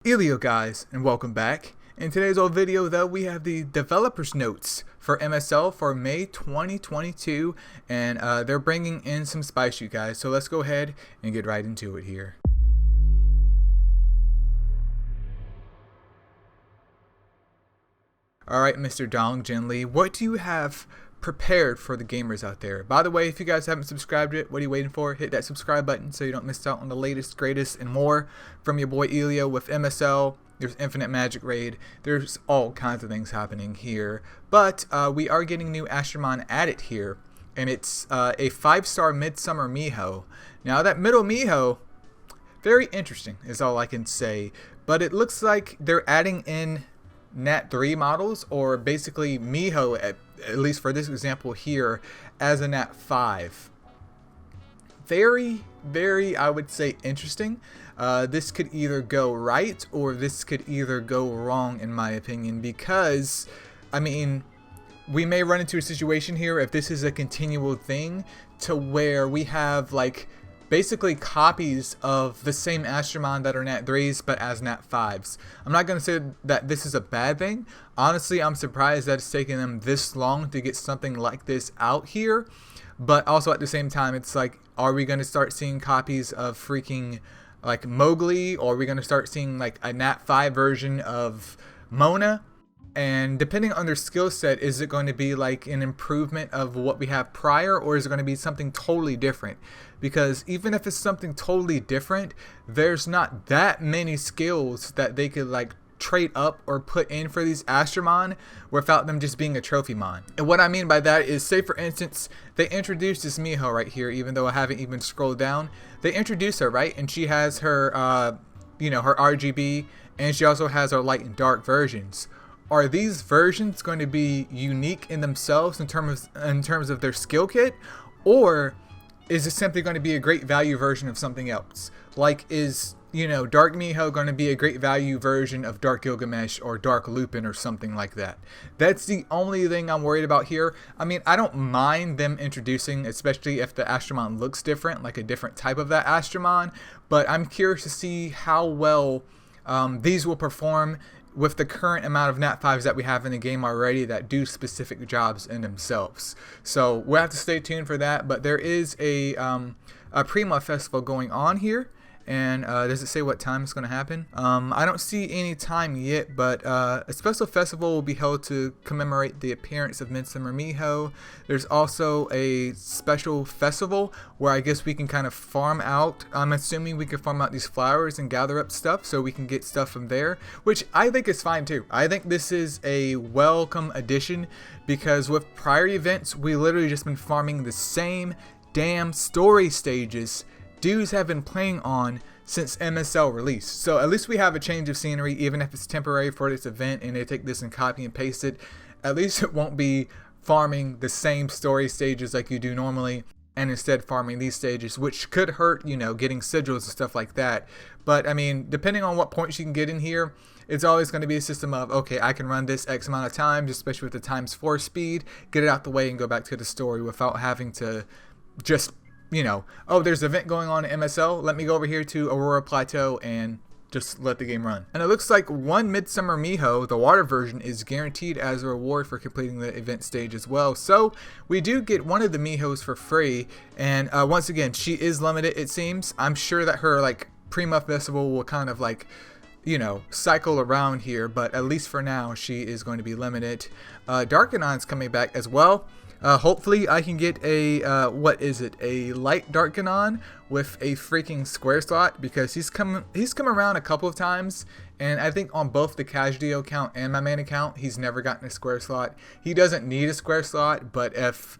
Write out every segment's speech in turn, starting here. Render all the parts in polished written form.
Elio guys, and welcome back. In today's old video though, we have the developers notes for MSL for May 2022, and they're bringing in some spice, you guys, so let's go ahead and get right into it here. Alright, Mr. Dong Jin Lee, what do you have prepared for the gamers out there? By the way, if you guys haven't subscribed yet, what are you waiting for? Hit that subscribe button so you don't miss out on the latest, greatest, and more from your boy Elio with MSL. There's Infinite Magic Raid. There's all kinds of things happening here. But we are getting new Astromon added here, and it's a 5-star Midsummer Mijo. Now that middle Mijo, very interesting is all I can say. But it looks like they're adding in Nat 3 models, or basically Mijo, at least for this example here, as a Nat 5. Very, I would say, interesting. This could either go right or this could either go wrong, in my opinion, because, I mean, we may run into a situation here if this is a continual thing to where we have like basically copies of the same Astromon that are Nat 3s but as Nat 5s. I'm not going to say that this is a bad thing. Honestly, I'm surprised that it's taken them this long to get something like this out here. But also at the same time, it's like, are we going to start seeing copies of freaking like Mowgli? Or are we going to start seeing like a Nat 5 version of Mona? And depending on their skill set, is it going to be like an improvement of what we have prior, or is it going to be something totally different? Because even if it's something totally different, there's not that many skills that they could like trade up or put in for these Astromon without them just being a trophy mon. And what I mean by that is, say for instance, they introduced this Mijo right here, even though I haven't even scrolled down. They introduced her, right? And she has her, her RGB, and she also has her light and dark versions. Are these versions going to be unique in themselves in terms of their skill kit, or is it simply going to be a great value version of something else? Like, is Dark Mijo going to be a great value version of Dark Gilgamesh or Dark Lupin or something like that? That's the only thing I'm worried about here. I mean, I don't mind them introducing, especially if the Astromon looks different, like a different type of that Astromon, but I'm curious to see how well these will perform with the current amount of Nat 5s that we have in the game already that do specific jobs in themselves. So we'll have to stay tuned for that, but there is a Prima Festival going on here. And does it say what time it's going to happen? I don't see any time yet, but a special festival will be held to commemorate the appearance of Midsummer Mijo. There's also a special festival where I guess we can kind of farm out. I'm assuming we can farm out these flowers and gather up stuff so we can get stuff from there, which I think is fine too. I think this is a welcome addition, because with prior events, we literally just been farming the same damn story stages dudes have been playing on since MSL release. So at least we have a change of scenery, even if it's temporary for this event and they take this and copy and paste it. At least it won't be farming the same story stages like you do normally, and instead farming these stages, which could hurt, getting sigils and stuff like that. But I mean, depending on what points you can get in here, it's always going to be a system of, okay, I can run this X amount of times, especially with the ×4 speed, get it out the way and go back to the story without having to just oh, there's an event going on in MSL, let me go over here to Aurora Plateau and just let the game run. And it looks like one Midsummer Mijo, the water version, is guaranteed as a reward for completing the event stage as well. So we do get one of the Mijos for free, and once again, she is limited, it seems. I'm sure that her like Prima Festival will kind of like cycle around here, but at least for now she is going to be limited. Darkanon's coming back as well. Hopefully I can get a a light Darkanon with a freaking square slot, because he's come around a couple of times, and I think on both the Casualty account and my main account he's never gotten a square slot. He doesn't need a square slot, but if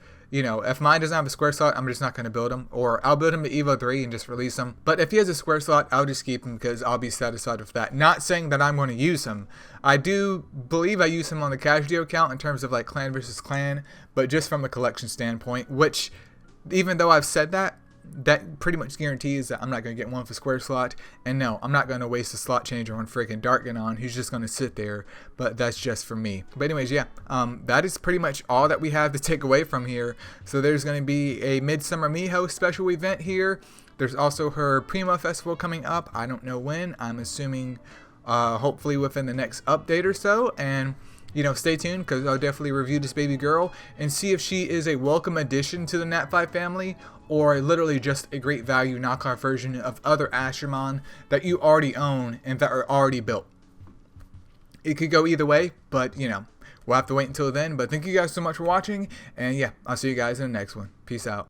mine doesn't have a square slot, I'm just not going to build him, or I'll build him to Evo 3 and just release him. But if he has a square slot, I'll just keep him, because I'll be satisfied with that. Not saying that I'm going to use him. I do believe I use him on the Casualty account in terms of like clan versus clan, but just from a collection standpoint, which, even though I've said that, that pretty much guarantees that I'm not going to get one for square slot. And no, I'm not going to waste a slot changer on freaking Darkanon. He's just going to sit there, but that's just for me. But anyways, yeah, that is pretty much all that we have to take away from here. So there's going to be a Midsummer Mijo special event here. There's also her Prima Festival coming up. I don't know when. I'm assuming hopefully within the next update or so. And stay tuned, because I'll definitely review this baby girl and see if she is a welcome addition to the Nat 5 family, or literally just a great value knockoff version of other Astramon that you already own and that are already built. It could go either way, but we'll have to wait until then. But thank you guys so much for watching, and yeah, I'll see you guys in the next one. Peace out.